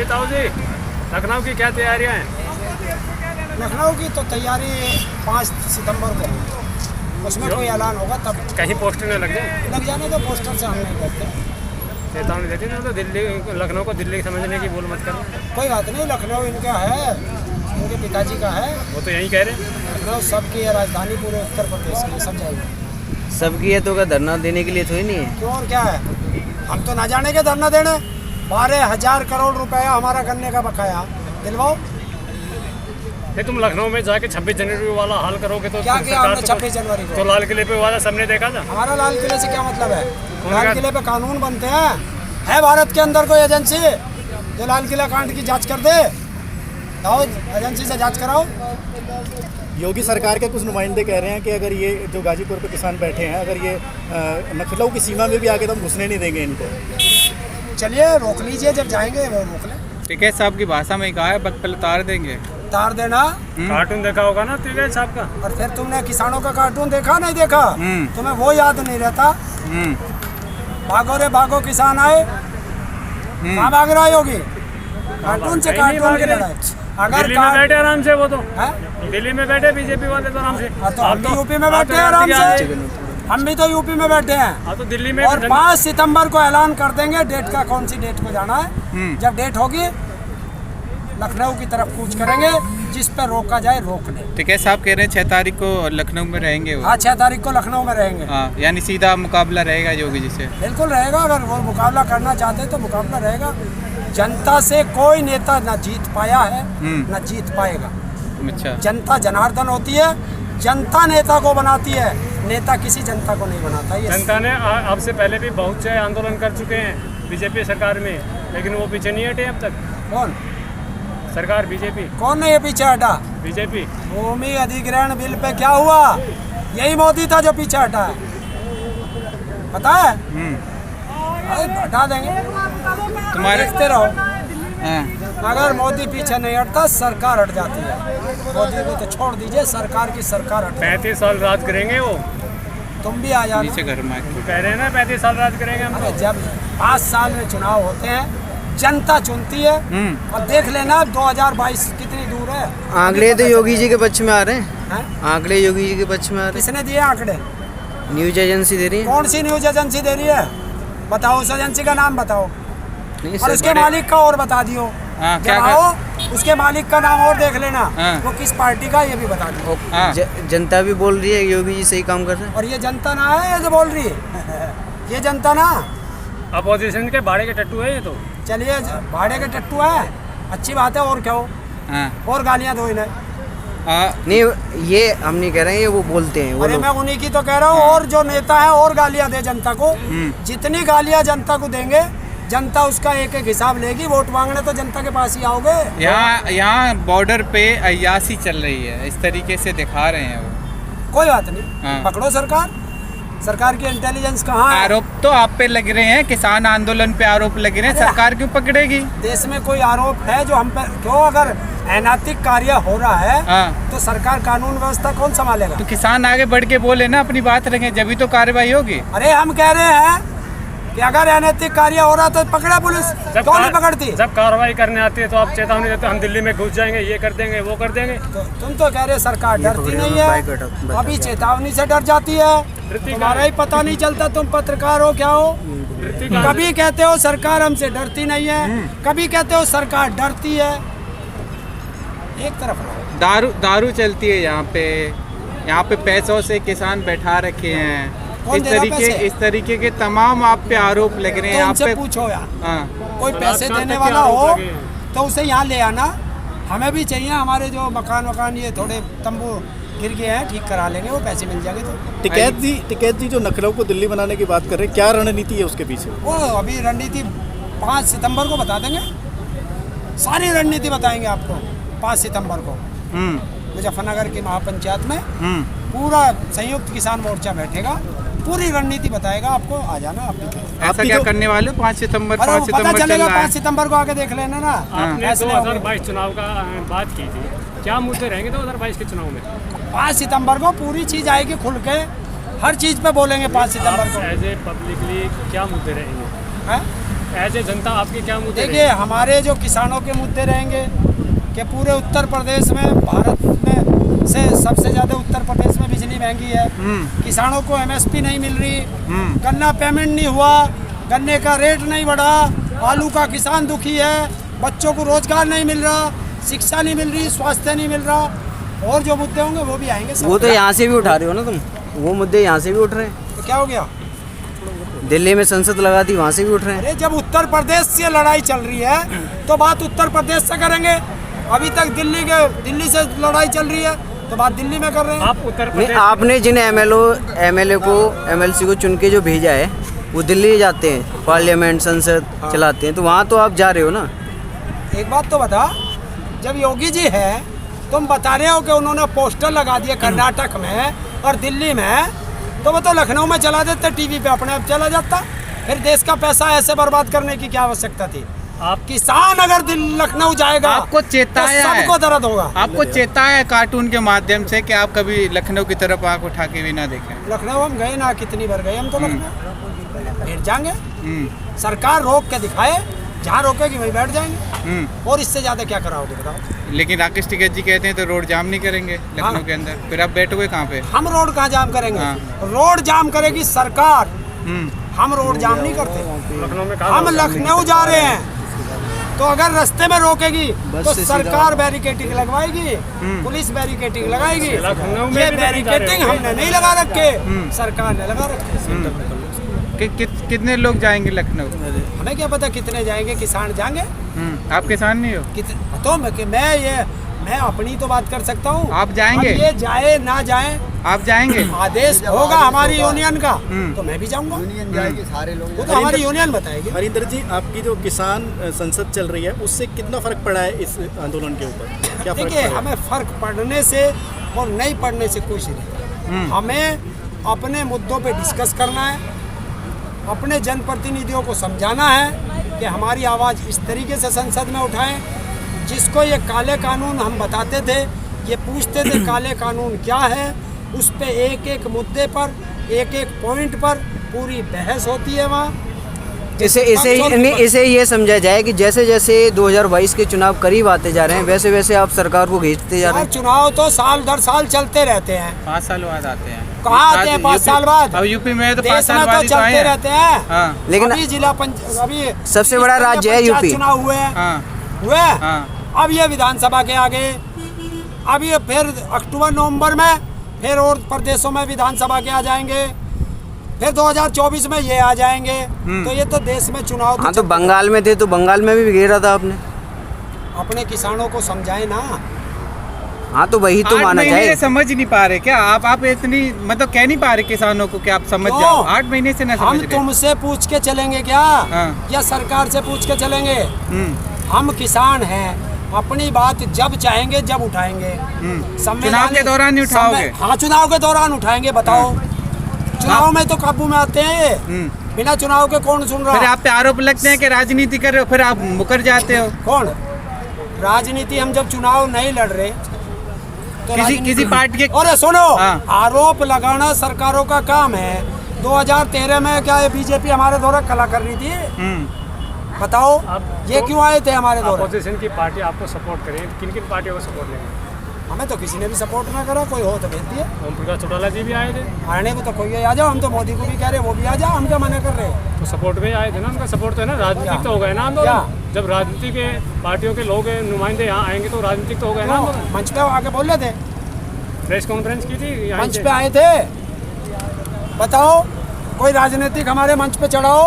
ताऊ जी, लखनऊ की क्या तैयारियां हैं? लखनऊ की तो तैयारी 5 सितंबर को, उसमें कोई ऐलान होगा तब कहीं पोस्टर न लग जाए? लग जाने तो पोस्टर से हम नहीं करते। चेतावनी देती ना, तो दिल्ली लखनऊ को दिल्ली समझने की बोल मत करना। कोई बात नहीं, लखनऊ इनका है, इनके पिताजी का है। वो तो यही कह रहे हैं। लखनऊ सबकी है, राजधानी पूरे उत्तर प्रदेश की, सब जाएगी। सबकी है तो क्या धरना देने के लिए थोड़ी नहीं है? क्यों और क्या है, हम तो ना जाने के धरना देने। 12,000 करोड़ रुपया हमारा गन्ने का बकाया दिलवाओ। ये तुम लखनऊ में जाके 26 जनवरी वाला हाल करोगे तो क्या किया हमने 26 जनवरी को? तो लाल किले पे वाला सबने देखा था। हमारा लाल किले से क्या मतलब है? लाल किले पे कानून बनते हैं। है भारत के अंदर कोई एजेंसी जो लाल किला कांड की जांच कर दे? जाओ एजेंसी से जांच कराओ। योगी सरकार के कुछ नुमाइंदे कह रहे हैं कि अगर ये जो गाजीपुर पे किसान बैठे हैं, अगर ये लखनऊ की सीमा में भी आके तो हम घुसने नहीं देंगे इनको। चलिए रोक लीजिए, जब जाएंगे वो रोक लें। टिकैत साहब की भाषा में कहा है बकपल तार देंगे। तार देना। कार्टून देखा होगा ना टिकैत साहब का। और फिर तुमने किसानों का कार्टून देखा नहीं देखा? तुम्हें वो याद नहीं रहता? भागो रे भागो किसान आए, कहाँ भाग रहा है योगी? कार्टून से कार्टून की लड़ाई। अगर दिल्ली में बैठे आराम से, वो तो है? दिल्ली में बैठे बीजेपी वाले तो आराम से। तो हम भी यूपी में बैठे हैं आराम से, हम भी तो यूपी में बैठे हैं। हाँ, तो दिल्ली में और 5 सितंबर को ऐलान कर देंगे डेट का, कौन सी डेट को जाना है। जब डेट होगी लखनऊ की तरफ कूच करेंगे, जिस पर रोका जाए रोक ले। टिकैत साहब कह रहे हैं 6 तारीख को लखनऊ में रहेंगे वो। हाँ, 6 तारीख को लखनऊ में रहेंगे। हाँ, यानी सीधा मुकाबला रहेगा योगी जी से। बिल्कुल रहेगा, अगर वो मुकाबला करना चाहते हैं तो मुकाबला रहेगा। जनता से कोई नेता न जीत पाया है न जीत पाएगा। अच्छा, जनता जनार्दन होती है, जनता नेता को बनाती है, नेता किसी जनता को नहीं बनाता। ये जनता ने आपसे पहले भी बहुत से आंदोलन कर चुके हैं बीजेपी सरकार में, लेकिन वो पीछे नहीं हटे अब तक। कौन सरकार? बीजेपी। कौन नहीं है पीछे हटा? बीजेपी। भूमि अधिग्रहण बिल पे क्या हुआ? यही मोदी था जो पीछे हटा है, पता है? अरे हटा देंगे, तुम्हारे देखते रहो। हाँ। अगर मोदी पीछे नहीं हटता सरकार हट जाती है। मोदी को तो छोड़ दीजिए, सरकार की सरकार हट। 35 साल राज करेंगे वो। तुम भी आ जाना। नीचे घर में कह रहे हैं ना 35 साल राज करेंगे हम। अरे जब 5 साल में चुनाव होते हैं, जनता चुनती है। और देख लेना 2022 कितनी दूर है। आंकड़े तो योगी जी के पक्ष में आ रहे हैं। हैं? आंकड़े योगी जी के पक्ष में आ रहे किसने दिए आंकड़े? हैं। न्यूज एजेंसी दे रही है। कौन सी न्यूज एजेंसी दे रही है? बताओ उस एजेंसी का नाम बताओ, नहीं और सर, उसके मालिक का और बता दियो। हाँ, जब क्या आओ उसके मालिक का नाम और देख लेना। हाँ। वो किस पार्टी का, ये भी बता दियो। हाँ। जनता भी बोल रही है योगी जी सही काम कर रहे हैं। और ये जनता ना है ये जो बोल रही है ये जनता ना। अपोजिशन के भाड़े के टट्टू है ये तो। चलिए भाड़े के टट्टू है, अच्छी बात है, और क्या हो? हाँ। और गालियां दो इन्हें। नहीं, ये हम नहीं कह रहे हैं, ये वो बोलते हैं वो अरे लोग। मैं उन्हीं की तो कह रहा हूँ, और जो नेता है और गालियां दे जनता को। जितनी गालियां जनता को देंगे, जनता उसका एक एक हिसाब लेगी। वोट मांगने तो जनता के पास ही आओगे। यहाँ बॉर्डर पे अय्यासी चल रही है, इस तरीके से दिखा रहे हैं वो। कोई बात नहीं, हाँ। पकड़ो सरकार की इंटेलिजेंस कहाँ है? आरोप तो आप पे लग रहे हैं, किसान आंदोलन पे आरोप लग रहे हैं, अरे सरकार क्यों पकड़ेगी? देश में कोई आरोप है जो हम पर? क्यों, अगर अनैतिक कार्य हो रहा है हाँ। तो सरकार कानून व्यवस्था कौन संभालेगा? तो किसान आगे बढ़ के बोले ना, अपनी बात रखें, जब भी तो कार्रवाई होगी। अरे हम कह रहे हैं कि अगर अनैतिक कार्य हो रहा तो पकड़े पुलिस, क्यों नहीं पकड़ती? जब कार्रवाई करने आती है तो आप चेतावनी देते हो, हम दिल्ली में घुस जाएंगे, ये कर देंगे, वो कर देंगे। तो तुम तो कह रहे सरकार डरती नहीं है, अभी चेतावनी से डर जाती है। तुम्हारा ही पता नहीं चलता, तुम पत्रकार हो क्या हो? कभी कहते हो सरकार हमसे डरती नहीं है, कभी कहते हो सरकार डरती है। एक तरफ रहो। दारू चलती है यहाँ पे पैसों से किसान बैठा रखे हैं। कौन दे रहा पैसे? इस तरीके के तमाम आप पे आरोप लग रहे हैं। तो आप उनसे पे पूछो यार, हाँ। कोई पैसे बलात्कार देने तक के वाला आरोप हो लगे हैं। तो उसे यहाँ ले आना। हमें भी चाहिए, हमारे जो मकान ये थोड़े तंबू गिर गए हैं, ठीक करा लेंगे, वो पैसे मिल जाएंगे। तो टिकैत जी जो लखनऊ को दिल्ली बनाने की बात कर रहे हैं, क्या रणनीति है उसके पीछे? वो अभी रणनीति 5 सितंबर को बता देंगे, सारी रणनीति बताएंगे आपको 5 सितंबर को। मुजफ्फरनगर की महापंचायत में पूरा संयुक्त किसान मोर्चा बैठेगा, पूरी रणनीति बताएगा आपको। आ जाना आप भी। ऐसा क्या करने वाले हो? 5 सितंबर पता चल चलेगा, रहा है। 5 सितंबर को आके देख लेना ना। आपने 2022 चुनाव का बात की थी, क्या मुद्दे रहेंगे 2022 के चुनाव में? 5 सितंबर को पूरी चीज आएगी खुल के, हर चीज पे बोलेंगे 5 सितंबर को। एज ए पब्लिकली क्या मुद्दे रहेंगे? हैं? एज ए जनता आपके क्या मुद्दे देखिए, हमारे जो किसानों के मुद्दे रहेंगे कि पूरे उत्तर प्रदेश में, भारत में से सबसे ज़्यादा उत्तर प्रदेश में बिजली महंगी है, किसानों को MSP नहीं मिल रही, गन्ना पेमेंट नहीं हुआ, गन्ने का रेट नहीं बढ़ा, आलू का किसान दुखी है, बच्चों को रोजगार नहीं मिल रहा, शिक्षा नहीं मिल रही, स्वास्थ्य नहीं मिल रहा, और जो मुद्दे होंगे वो भी आएंगे सब। वो तो यहाँ से भी उठा रहे हो ना तुम, वो मुद्दे यहाँ से भी उठ रहे हैं। तो क्या हो गया? दिल्ली में संसद लगा थी, वहाँ से भी उठ रहे हैं। अरे जब उत्तर प्रदेश से लड़ाई चल रही है तो बात उत्तर प्रदेश से करेंगे। अभी तक दिल्ली से लड़ाई चल रही है तो बात दिल्ली में कर रहे हैं। आप उत्तर नहीं, प्रदेश आपने जिन MLA को MLC को चुन के जो भेजा है वो दिल्ली जाते हैं, पार्लियामेंट संसद चलाते हैं, तो वहाँ तो आप जा रहे हो ना। एक बात तो बता, जब योगी जी है तुम बता रहे हो कि उन्होंने पोस्टर लगा दिए कर्नाटक में और दिल्ली में, तो वो तो लखनऊ में चला देते टीवी पे, अपने आप चला जाता। फिर देश का पैसा ऐसे बर्बाद करने की क्या आवश्यकता थी? आप किसान अगर लखनऊ जाएगा आपको चेताया तो है, सबको दर्द होगा। आपको चेताया है कार्टून के माध्यम से कि आप कभी लखनऊ की तरफ आंख उठा के भी ना देखें। लखनऊ हम गए ना, कितनी बार गए हम तो लखनऊ, बैठ जाएंगे। हम्म, सरकार रोक के दिखाए, जहाँ रोकेगी वहीं बैठ जाएंगे, और इससे ज्यादा क्या कराओगे बताओ? लेकिन राकेश टिकैत जी कहते हैं तो रोड जाम नहीं करेंगे लखनऊ के अंदर, फिर आप बैठोगे कहाँ पे? हम रोड कहाँ जाम करेंगे? हाँ। रोड जाम करेगी सरकार, हम्म, हम रोड जाम नहीं करते। लखनऊ में कहाँ हम लखनऊ जा रहे हैं तो अगर रास्ते में रोकेगी तो सरकार बैरिकेटिंग लगवाएगी, पुलिस बैरिकेटिंग लगाएगी। लखनऊ में ये भी नहीं जा रहे बैरिकेटिंग हो। हमने नहीं लगा रखे, सरकार ने लगा रखे। कितने लोग जाएंगे लखनऊ? हमें क्या पता कितने जाएंगे, किसान जाएंगे आप किसान नहीं हो? तो मैं अपनी तो बात कर सकता हूँ। आप जाएंगे? अब ये जाए ना जाए, आप जाएंगे? आदेश होगा हमारी यूनियन का तो मैं भी जाऊंगा। सारे लोग वो तो हमारी यूनियन बताएगी। हरिंदर जी, आपकी जो किसान संसद चल रही है उससे कितना फर्क पड़ा है इस आंदोलन के ऊपर? क्या फर्क देखिए, पड़ा? हमें फर्क पड़ने से और नहीं पड़ने से कुछ नहीं। हमें अपने मुद्दों पे डिस्कस करना है, अपने जनप्रतिनिधियों को समझाना है कि हमारी आवाज़ इस तरीके से संसद में उठाएं। जिसको ये काले कानून हम बताते थे, ये पूछते थे काले कानून क्या है, उस पे एक एक मुद्दे पर, एक एक पॉइंट पर पूरी बहस होती है वहाँ। इसे ये समझा जाए कि जैसे जैसे 2022 के चुनाव करीब आते जा रहे हैं वैसे वैसे आप सरकार को घींचते जा रहे हैं। चुनाव तो साल दर साल चलते रहते हैं। 5 साल बाद आते हैं। कहाँ आते हैं 5 साल बाद? अब यूपी में तो 5 देश साल में बाद तो ही तो आए चलते हैं। रहते हैं। हाँ। लेकिन अभी सबसे बड़ा राज्य है यूपी। चुनाव हुए हैं, हाँ, हाँ। अब ये विधानसभा के आगे, अब ये फिर अक्टूबर नवंबर में फिर और प्रदेशों में विधानसभा के आ जाएंगे, फिर 2024 में ये आ जाएंगे। तो ये तो देश में चुनाव हाँ, तो बंगाल में थे तो बंगाल में भी घेरा था आपने। अपने किसानों को समझाए ना। हाँ, तो वही तो 8 माना महीने जाए। से समझ नहीं पा रहे क्या आप इतनी मतलब कह नहीं पा रहे किसानों को कि आप समझ क्यों? जाओ? 8 महीने से ना समझ हम रहे। तुमसे पूछ के चलेंगे क्या, हाँ। या सरकार से पूछ के चलेंगे? हम्म, हम किसान हैं, अपनी बात जब चाहेंगे जब उठाएंगे। चुनाव के दौरान नहीं उठाओगे? हाँ, चुनाव के दौरान उठाएंगे। बताओ, चुनाव में तो काबू में आते हैं, बिना चुनाव के कौन सुन रहा? फिर आप पे आरोप लगते हैं कि राजनीति कर रहे हो, फिर आप मुकर जाते हो। कौन राजनीति? हम जब चुनाव नहीं लड़ रहे तो किसी पार्टी के। और सुनो, हाँ। आरोप लगाना सरकारों का काम है। 2013 में क्या ये बीजेपी हमारे द्वारा कला कर रही थी? बताओ, ये क्यों आए थे हमारे द्वारा? अपोजिशन की पार्टी आपको सपोर्ट करें, किन किन पार्टियों को सपोर्ट लेंगे? हमें तो किसी ने भी सपोर्ट ना करा, कोई हो तो भेज दिए। ओम प्रकाश चौटाला जी भी आए थे, आने को तो कोई आ जाओ, हम तो मोदी को भी कह रहे वो भी आ जाओ, हम क्या मना कर रहे हैं? तो सपोर्ट में आए थे ना, उनका सपोर्ट तो है ना। राजनीतिक तो हो गए ना आंदोलन। जब राजनीति के पार्टियों के लोग नुमाइंदे यहाँ आएंगे तो राजनीतिक तो हो गए ना आंदोलन। मंच पे आके बोल रहे थे, प्रेस कॉन्फ्रेंस की थी यहाँ मंच से। पे आए थे। बताओ, कोई राजनीतिक हमारे मंच पे चढ़ाओ।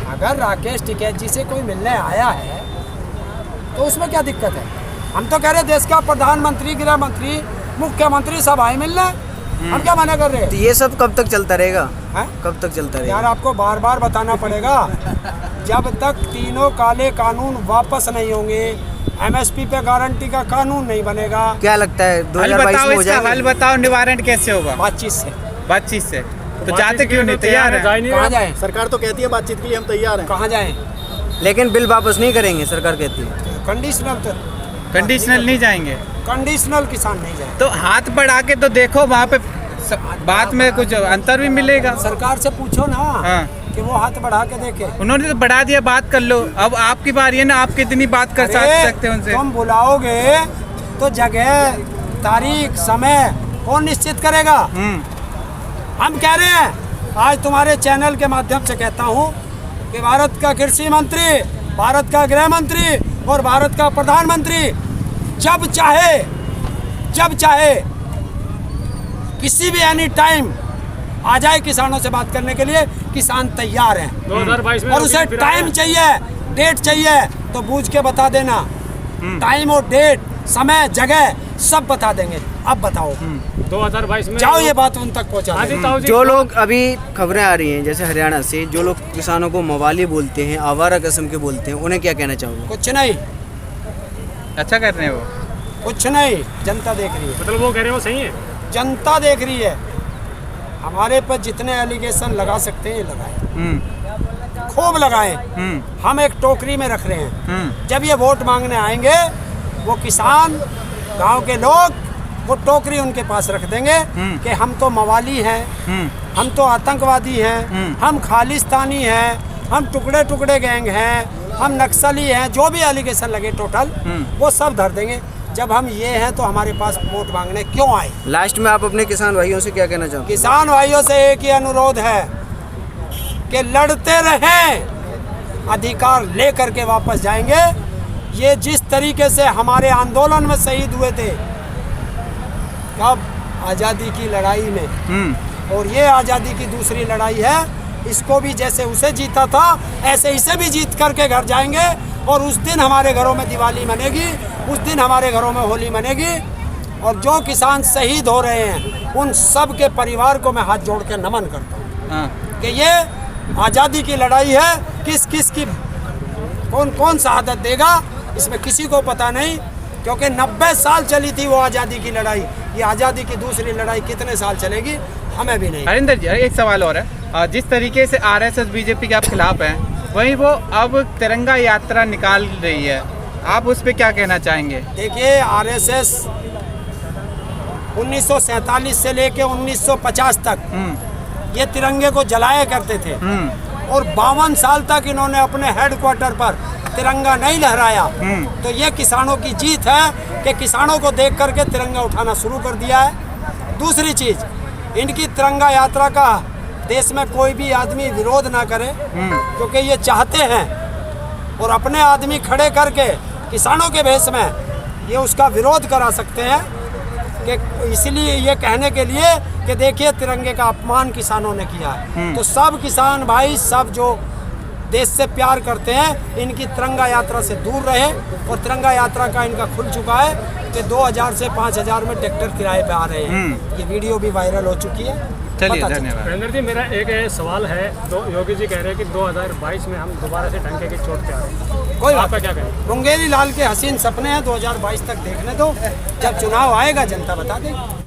अगर राकेश टिकैत जी से कोई मिलने आया है तो उसमें क्या दिक्कत है? हम तो कह रहे देश का प्रधानमंत्री, गृह मंत्री, मुख्यमंत्री सब आए मिलने, हम क्या मना कर रहे तो हैं? ये सब कब तक चलता रहेगा? हैं? कब तक चलता यार, रहेगा? आपको बार बार बताना पड़ेगा। जब तक तीनों काले कानून वापस नहीं होंगे, MSP पे गारंटी का कानून नहीं बनेगा। क्या लगता है हल 2022 बताओ, में हो इसका हल जाएगा? बताओ, निवारण कैसे होगा? बातचीत से। बातचीत से तो जाते क्यों नहीं? तैयार है? जा नहीं कहाँ रहे। जाए? सरकार तो कहती है बातचीत के लिए हम तैयार हैं। कहाँ जाए? लेकिन बिल वापस नहीं करेंगे, सरकार कहती है। कंडीशनल नहीं जाएंगे कंडीशनल किसान नहीं जाए। तो हाथ बढ़ा के तो देखो, वहाँ पे बात में कुछ अंतर भी मिलेगा। सरकार से पूछो ना हाँ। कि वो हाथ बढ़ा के देखे। उन्होंने तो बढ़ा दिया, बात कर लो। अब आपकी बारी है ना, आप कितनी बात कर सकते हैं उनसे। तुम बुलाओगे तो जगह, तारीख, समय कौन निश्चित करेगा? हम कह रहे हैं, आज तुम्हारे चैनल के माध्यम से कहता हूँ कि भारत का कृषि मंत्री, भारत का गृह मंत्री और भारत का प्रधानमंत्री जब चाहे किसी भी एनी टाइम आ जाए किसानों से बात करने के लिए। किसान तैयार हैं 2022 में और उसे टाइम चाहिए, डेट चाहिए तो बूझ के बता देना। टाइम और डेट, समय, जगह सब बता देंगे। अब बताओ 2022 में जाओ, ये बात उन तक पहुंचा हाँ जी, देना। ताऊ जी, जो लोग अभी खबरें आ रही हैं जैसे हरियाणा से, जो लोग किसानों को मवाली बोलते हैं, आवारा किस्म के बोलते हैं, उन्हें क्या कहना चाहोगे? कुछ नहीं, अच्छा कर रहे हैं वो। कुछ नहीं, जनता देख रही है, मतलब वो कह रहे हो सही है। जनता देख रही है। हमारे पर जितने एलिगेशन लगा सकते हैं लगाए, खूब लगाए। हम एक टोकरी में रख रहे हैं। जब ये वोट मांगने आएंगे वो किसान, गांव के लोग, वो टोकरी उनके पास रख देंगे कि हम तो मवाली हैं, हम तो आतंकवादी हैं, हम खालिस्तानी हैं, हम टुकड़े टुकड़े गैंग हैं, हम नक्सली हैं, जो भी एलिगेशन लगे टोटल वो सब धर देंगे। जब हम ये हैं तो हमारे पास वोट मांगने क्यों आए? लास्ट में आप अपने किसान भाइयों से क्या कहना चाहोगे? किसान भाइयों से एक ही अनुरोध है कि लड़ते रहें, अधिकार लेकर के वापस जाएंगे। ये जिस तरीके से हमारे आंदोलन में शहीद हुए थे, कब आज़ादी की लड़ाई में, और ये आज़ादी की दूसरी लड़ाई है, इसको भी जैसे उसे जीता था ऐसे इसे भी जीत करके घर जाएंगे। और उस दिन हमारे घरों में दिवाली मनेगी, उस दिन हमारे घरों में होली मनेगी। और जो किसान शहीद हो रहे हैं उन सब के परिवार को मैं हाथ जोड़ के नमन करता हूँ कि ये आज़ादी की लड़ाई है। किस किस की कौन शहादत देगा इसमें किसी को पता नहीं, क्योंकि 90 साल चली थी वो आज़ादी की लड़ाई। ये आज़ादी की दूसरी लड़ाई कितने साल चलेगी हमें भी नहीं। हरिंदर जी, एक सवाल और है। जिस तरीके से आरएसएस बीजेपी के आप खिलाफ हैं, वहीं वो अब तिरंगा यात्रा निकाल रही है, आप उस पर क्या कहना चाहेंगे? देखिए, आरएसएस 1947 से लेके 1950 तक ये तिरंगे को जलाया करते थे और 52 साल तक इन्होंने अपने हेडक्वार्टर पर तिरंगा नहीं लहराया। तो ये किसानों की जीत है कि किसानों को देख करके तिरंगा उठाना शुरू कर दिया है। दूसरी चीज, इनकी तिरंगा यात्रा का देश में कोई भी आदमी विरोध ना करे, क्योंकि ये चाहते हैं और अपने आदमी खड़े करके किसानों के भेष में ये उसका विरोध करा सकते हैं। कि इसलिए ये कहने के लिए कि देखिए तिरंगे का अपमान किसानों ने किया है। तो सब किसान भाई, सब जो देश से प्यार करते हैं, इनकी तिरंगा यात्रा से दूर रहे। और तिरंगा यात्रा का इनका खुल चुका है कि 2000 से 5000 में ट्रैक्टर किराए पे आ रहे हैं। ये वीडियो भी वायरल हो चुकी है। चलिए, धन्यवाद। हरिंदर जी, मेरा एक सवाल है। योगी जी कह रहे हैं कि 2022 में हम दोबारा से डंके की चोट पे आ रहे हैं, कोई आपका क्या कहें? मुंगेरी लाल के हसीन सपने हैं, 2022 तक देखने दो, जब चुनाव आएगा जनता बता देगी।